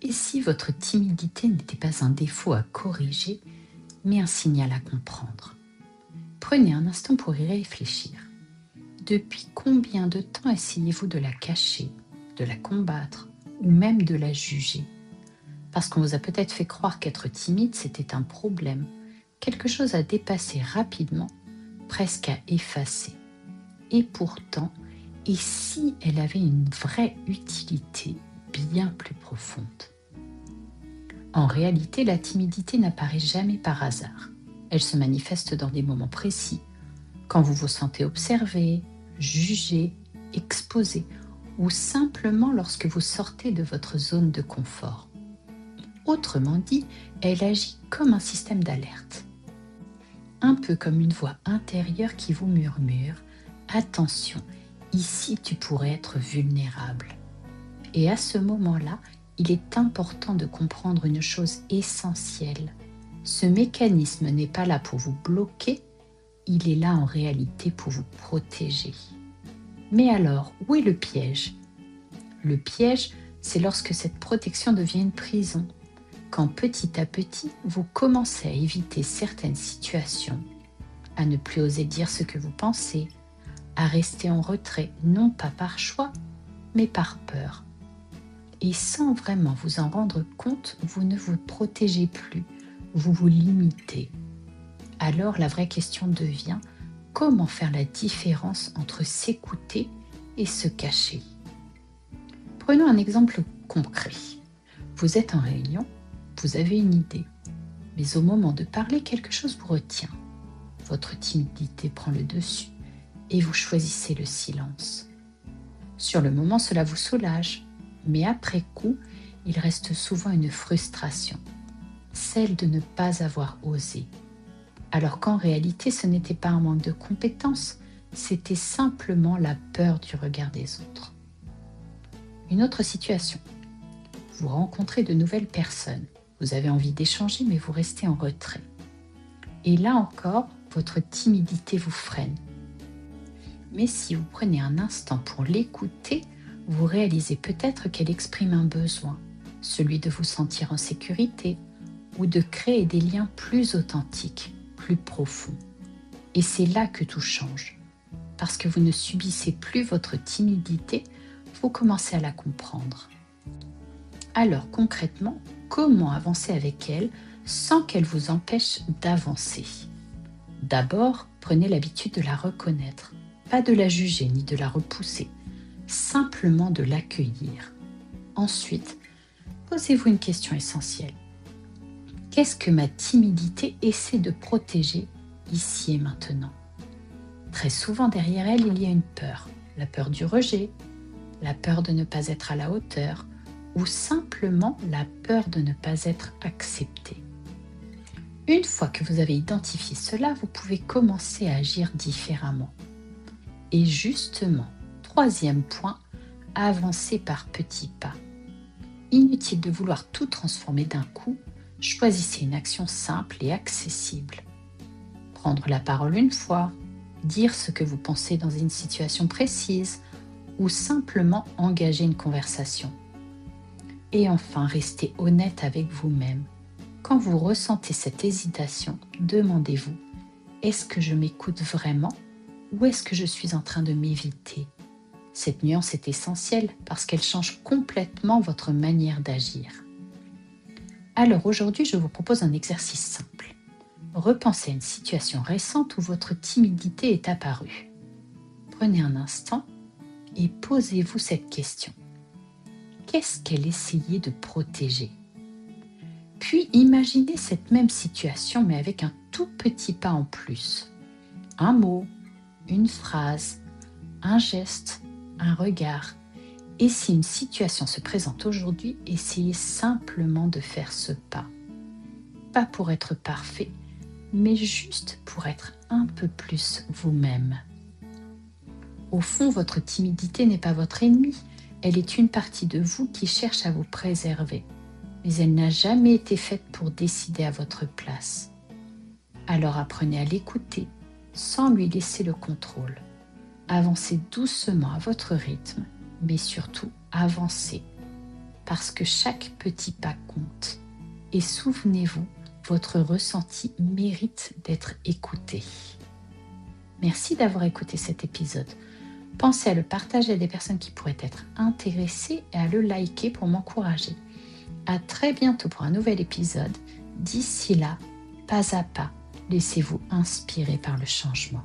Et si votre timidité n'était pas un défaut à corriger, mais un signal à comprendre? Prenez un instant pour y réfléchir. Depuis combien de temps essayez-vous de la cacher, de la combattre ou même de la juger? Parce qu'on vous a peut-être fait croire qu'être timide, c'était un problème, quelque chose à dépasser rapidement, presque à effacer. Et pourtant, et si elle avait une vraie utilité bien plus profonde? En réalité, la timidité n'apparaît jamais par hasard. Elle se manifeste dans des moments précis, quand vous vous sentez observé, jugé, exposé, ou simplement lorsque vous sortez de votre zone de confort. Autrement dit, elle agit comme un système d'alerte. Un peu comme une voix intérieure qui vous murmure « Attention, ici tu pourrais être vulnérable ». Et à ce moment-là, il est important de comprendre une chose essentielle. Ce mécanisme n'est pas là pour vous bloquer, il est là en réalité pour vous protéger. Mais alors, où est le piège? Le piège, c'est lorsque cette protection devient une prison, quand petit à petit, vous commencez à éviter certaines situations, à ne plus oser dire ce que vous pensez, à rester en retrait, non pas par choix, mais par peur. Et sans vraiment vous en rendre compte, vous ne vous protégez plus, vous vous limitez. Alors la vraie question devient comment faire la différence entre s'écouter et se cacher. Prenons un exemple concret. Vous êtes en réunion, vous avez une idée, mais au moment de parler, quelque chose vous retient. Votre timidité prend le dessus et vous choisissez le silence. Sur le moment, cela vous soulage. Mais après coup, il reste souvent une frustration, celle de ne pas avoir osé. Alors qu'en réalité, ce n'était pas un manque de compétences, c'était simplement la peur du regard des autres. Une autre situation. Vous rencontrez de nouvelles personnes. Vous avez envie d'échanger, mais vous restez en retrait. Et là encore, votre timidité vous freine. Mais si vous prenez un instant pour l'écouter, vous réalisez peut-être qu'elle exprime un besoin, celui de vous sentir en sécurité ou de créer des liens plus authentiques, plus profonds. Et c'est là que tout change. Parce que vous ne subissez plus votre timidité, vous commencez à la comprendre. Alors concrètement, comment avancer avec elle sans qu'elle vous empêche d'avancer? D'abord, prenez l'habitude de la reconnaître, pas de la juger ni de la repousser. Simplement de l'accueillir. Ensuite, posez-vous une question essentielle. Qu'est-ce que ma timidité essaie de protéger ici et maintenant? Très souvent, derrière elle, il y a une peur. La peur du rejet, la peur de ne pas être à la hauteur ou simplement la peur de ne pas être accepté. Une fois que vous avez identifié cela, vous pouvez commencer à agir différemment. Et justement, troisième point, avancez par petits pas. Inutile de vouloir tout transformer d'un coup, choisissez une action simple et accessible. Prendre la parole une fois, dire ce que vous pensez dans une situation précise ou simplement engager une conversation. Et enfin, restez honnête avec vous-même. Quand vous ressentez cette hésitation, demandez-vous, est-ce que je m'écoute vraiment ou est-ce que je suis en train de m'éviter? Cette nuance est essentielle parce qu'elle change complètement votre manière d'agir. Alors aujourd'hui, je vous propose un exercice simple. Repensez à une situation récente où votre timidité est apparue. Prenez un instant et posez-vous cette question. Qu'est-ce qu'elle essayait de protéger? Puis imaginez cette même situation mais avec un tout petit pas en plus. Un mot, une phrase, un geste, un regard. Et si une situation se présente aujourd'hui, essayez simplement de faire ce pas. Pas pour être parfait, mais juste pour être un peu plus vous-même. Au fond, votre timidité n'est pas votre ennemi. Elle est une partie de vous qui cherche à vous préserver. Mais elle n'a jamais été faite pour décider à votre place. Alors apprenez à l'écouter sans lui laisser le contrôle. Avancez doucement à votre rythme, mais surtout avancez. parce que chaque petit pas compte. Et souvenez-vous, votre ressenti mérite d'être écouté. Merci d'avoir écouté cet épisode. Pensez à le partager à des personnes qui pourraient être intéressées et à le liker pour m'encourager. À très bientôt pour un nouvel épisode. D'ici là, pas à pas, laissez-vous inspirer par le changement.